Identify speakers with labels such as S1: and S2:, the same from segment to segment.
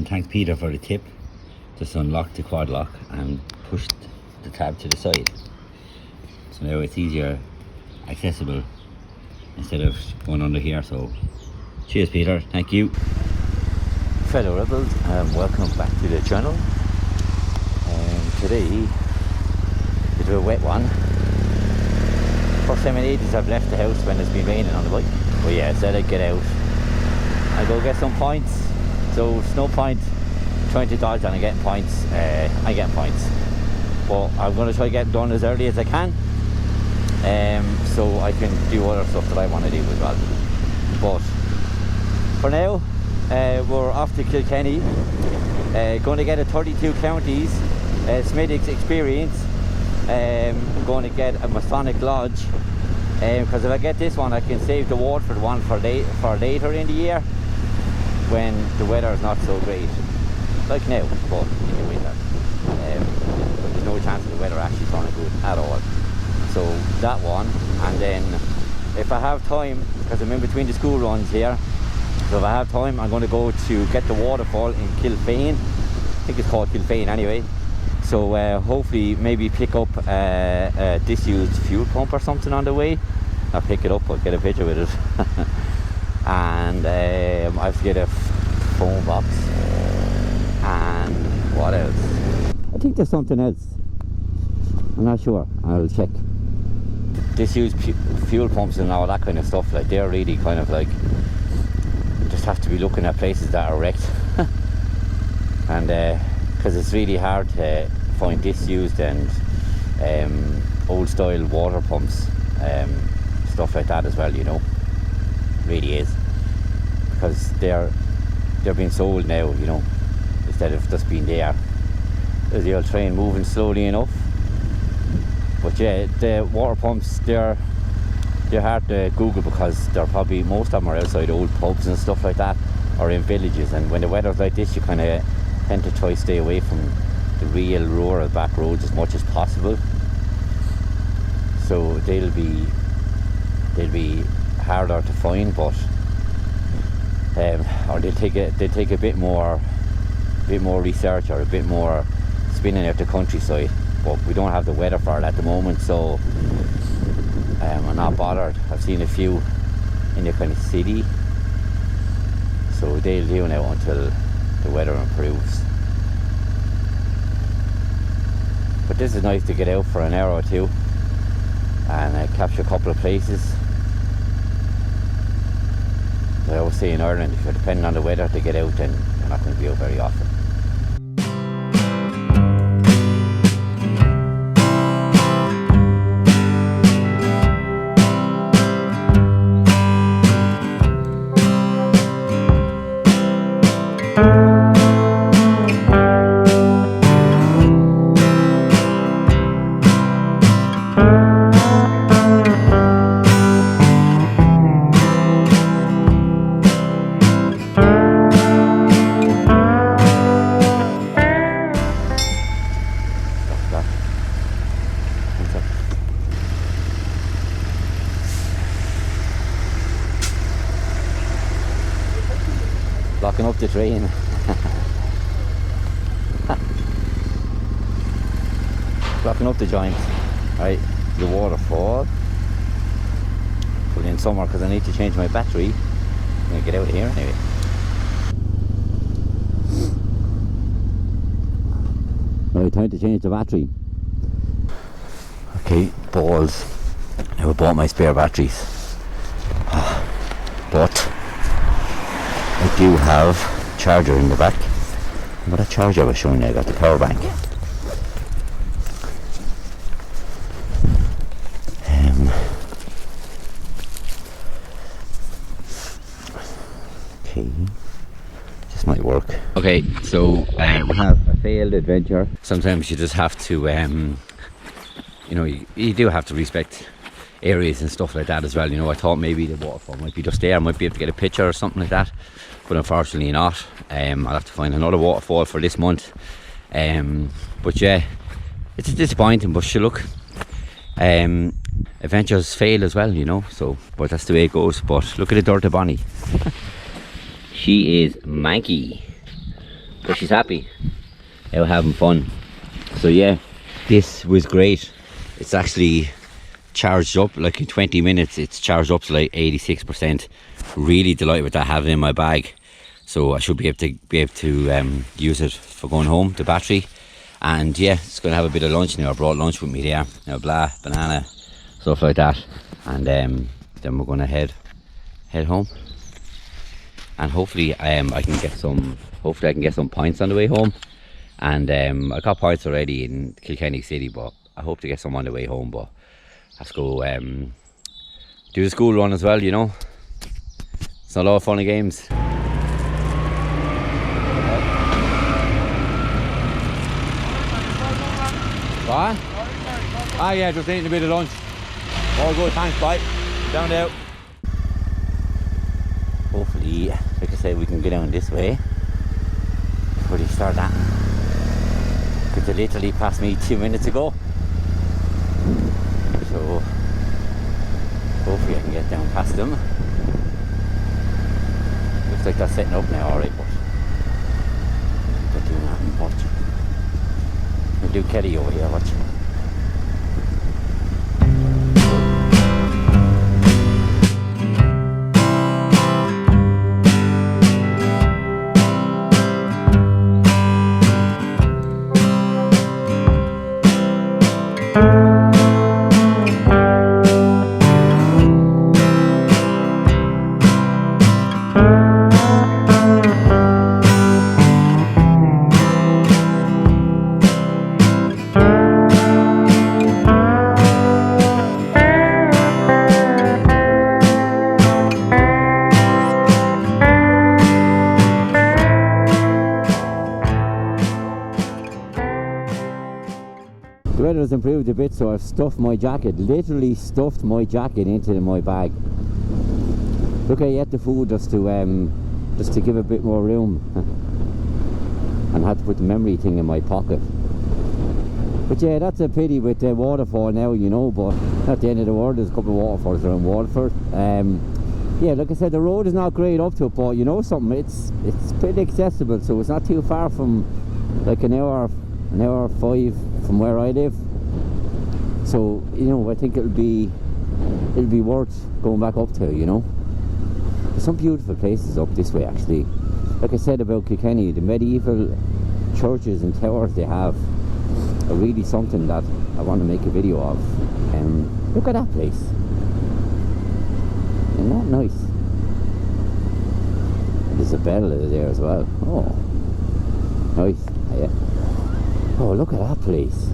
S1: Thanks Peter for the tip. Just unlock the quad lock and push the tab to the side. So now it's easier accessible instead of going under here. So cheers Peter, thank you. Fellow rebels, welcome back to the channel. Today, a bit of a wet one. First time in ages I've left the house when it's been raining on the bike. But yeah, I said I'd get out and go get some points. So there's no point trying to dodge and getting points. I'm getting points, but I'm going to try to get done as early as I can, so I can do other stuff that I want to do as well. But for now, we're off to Kilkenny, going to get a 32 counties Smithwick's experience. Going to get a Masonic Lodge, because if I get this one I can save the Waterford one for later in the year when the weather is not so great, like now, but you can wait that. But there's no chance of the weather actually turning good at all. So that one, and then if I have time, because I'm in between the school runs here, so if I have time I'm going to go to get the waterfall in Kilfane. I think it's called Kilfane anyway. So hopefully maybe pick up a disused fuel pump or something on the way. I'll pick it up, I'll get a picture with it. And I have to get a phone box. And what else? I think there's something else. I'm not sure, I'll check. Disused fuel pumps and all that kind of stuff, like they're really kind of like, you just have to be looking at places that are wrecked. And because it's really hard to find disused and old style water pumps, stuff like that as well, you know. Really is, because they're being sold now, you know, instead of just being there. There's the old train moving slowly enough. But yeah, the water pumps, they're hard to Google, because they're probably, most of them are outside old pubs and stuff like that, or in villages. And when the weather's like this, you kind of tend to try to stay away from the real rural back roads as much as possible. So they'll be harder to find, but or they take a bit more research, or a bit more spinning out the countryside. But we don't have the weather for it at the moment, so I'm not bothered. I've seen a few in the kind of city, so they'll do now until the weather improves. But this is nice to get out for an hour or two and capture a couple of places. I always say in Ireland, if you're depending on the weather to get out, then you're not going to be out very often. Blocking up the train. Blocking up the joint. Right, the waterfall. Put in somewhere because I need to change my battery. I'm going to get out of here anyway. Right, time to change the battery. Okay, balls. Now I bought my spare batteries. But I do have a charger in the back. What a charger I was showing you, I got the power bank. Okay, this might work. Okay, so we have a failed adventure. Sometimes you just have to, you know, you do have to respect areas and stuff like that as well. You know, I thought maybe the waterfall might be just there, I might be able to get a picture or something like that, but unfortunately not. I'll have to find another waterfall for this month. But yeah, it's disappointing, but sure, look, adventures fail as well, you know, so, but that's the way it goes. But look at the dirty Bonnie. She is manky, but she's happy, out having fun. So yeah, this was great. It's actually charged up, like in 20 minutes it's charged up to like 86%. Really delighted with that, having it in my bag. So I should be able to use it for going home, the battery. And yeah, it's going to have a bit of lunch now. I brought lunch with me there, now blah, banana, stuff like that. And then we're going to head home. And hopefully I can get some points on the way home. And I got points already in Kilkenny City, but I hope to get some on the way home. But let's go do the school run as well, you know. It's not a lot of fun and games. What? Ah yeah, just eating a bit of lunch. All good, thanks, bye. Down there. Hopefully, like I said, we can get down this way before they start that. Because they literally passed me 2 minutes ago. So hopefully I can get down past them. Looks like they're setting up now, alright, but they're doing that in watch. We'll do Kelly over here, watch. The weather has improved a bit, so I've stuffed my jacket, literally stuffed my jacket into my bag. Look, I ate the food just to give a bit more room and had to put the memory thing in my pocket. But yeah, that's a pity with the waterfall now, you know, but at the end of the world there's a couple of waterfalls around Waterford. Yeah, like I said, the road is not great up to it, but you know something, it's pretty accessible, so it's not too far from like an hour 5 from where I live. So, you know, I think it'll be worth going back up to, you know. There's some beautiful places up this way actually. Like I said about Kilkenny, the medieval churches and towers they have are really something that I want to make a video of. Look at that place. Isn't that nice? There's a bell there as well. Oh, nice. Yeah. Oh, look at that place.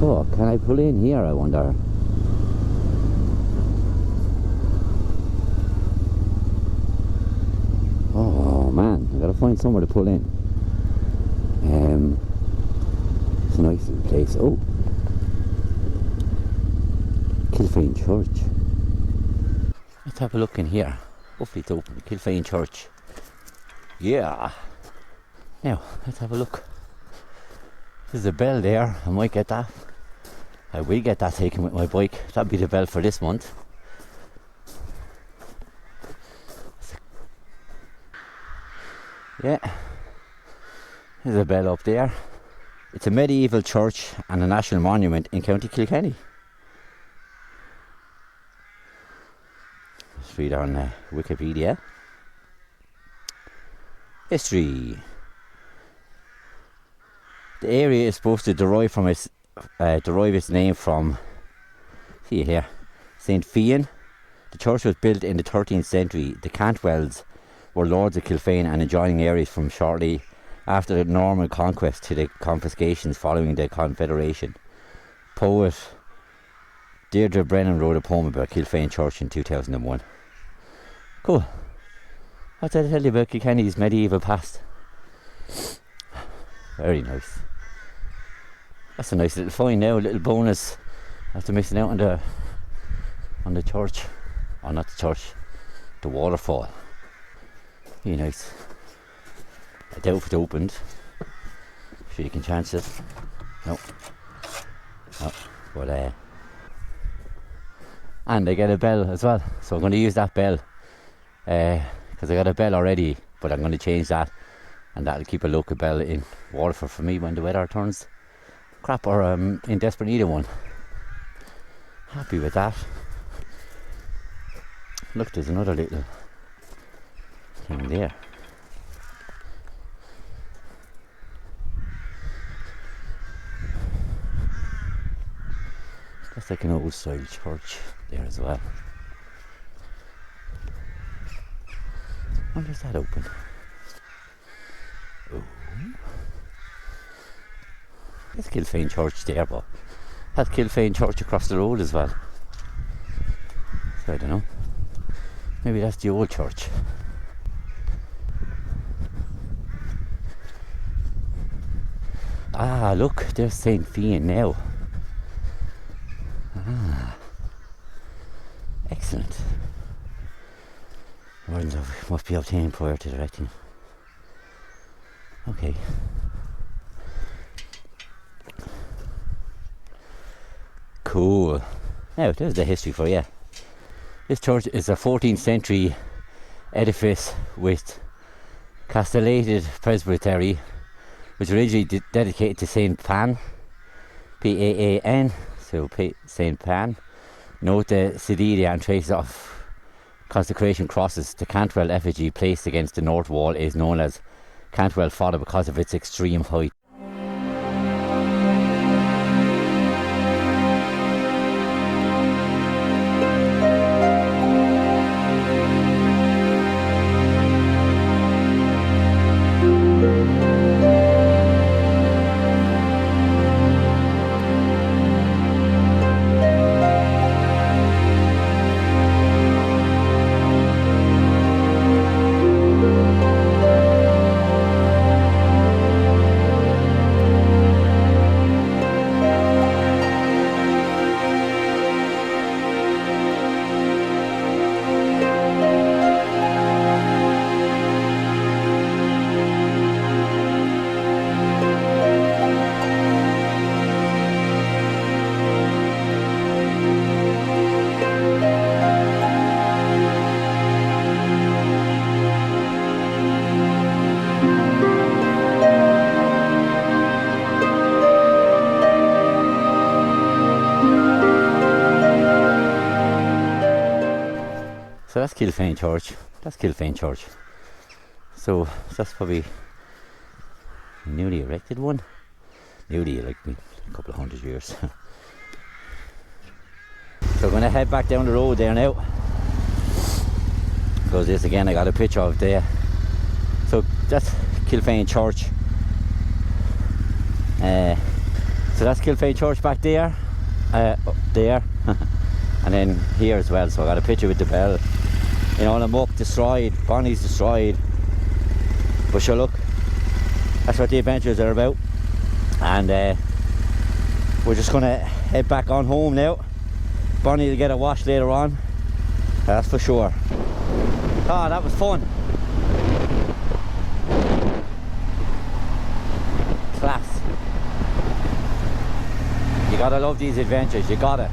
S1: Oh, can I pull in here, I wonder? Oh man, I gotta find somewhere to pull in. It's a nice little place. Oh, Kilfane Church. Let's have a look in here. Hopefully it's open. Kilfane Church. Yeah. Now, let's have a look. There's a bell there. I might get that. I will get that taken with my bike. That'll be the bell for this month. Yeah. There's a bell up there. It's a medieval church and a national monument in County Kilkenny. Let's read on Wikipedia. History. The area is supposed to derive its name from, see here, St. Fian. The church was built in the 13th century. The Cantwells were lords of Kilfane and adjoining areas from shortly after the Norman conquest to the confiscations following the Confederation. Poet Deirdre Brennan wrote a poem about Kilfane Church in 2001. Cool. What did I tell you about Kilkenny's medieval past? Very nice. That's a nice little find now, a little bonus after missing out on the on the church, or not the church, the waterfall. Be nice. I doubt if it's opened. Sure you can chance it. No. No. But and I get a bell as well, so I'm going to use that bell because I got a bell already, but I'm going to change that, and that'll keep a local bell in Waterford for me when the weather turns crap, or in desperate need of one. Happy with that. Look, there's another little thing there. That's like an old style church there as well. I wonder if that open. Oh. There's Kilfane Church there, but that's Kilfane Church across the road as well. So I don't know. Maybe that's the old church. Ah, look, there's St. Fian now. Ah, excellent. Must be obtained prior to the erecting. Okay. Cool. Now, there's the history for you. This church is a 14th century edifice with castellated presbytery, which was originally dedicated to Saint Pan, P-A-A-N, so Saint Pan. Note the sedilia and traces of consecration crosses. The Cantwell effigy placed against the north wall is known as Cantwell Fada because of its extreme height. So that's Kilfane Church. That's Kilfane Church. So that's probably a newly erected one. Newly, like a couple of 100 years. So we're going to head back down the road there now. Because this again, I got a picture of there. So that's Kilfane Church. So that's Kilfane Church back there. Up there. And then here as well. So I got a picture with the bell. You know, the muck destroyed, Bonnie's destroyed. But sure, look, that's what the adventures are about. And we're just gonna head back on home now. Bonnie will get a wash later on, that's for sure. Ah, that was fun. Class. You gotta love these adventures, you gotta.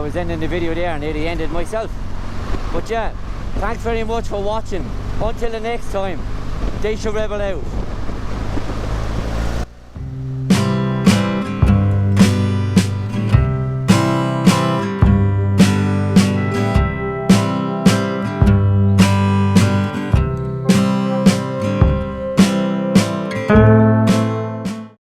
S1: was ending the video there, nearly ended myself. But yeah, thanks very much for watching. Until the next time, Deise Rebel out.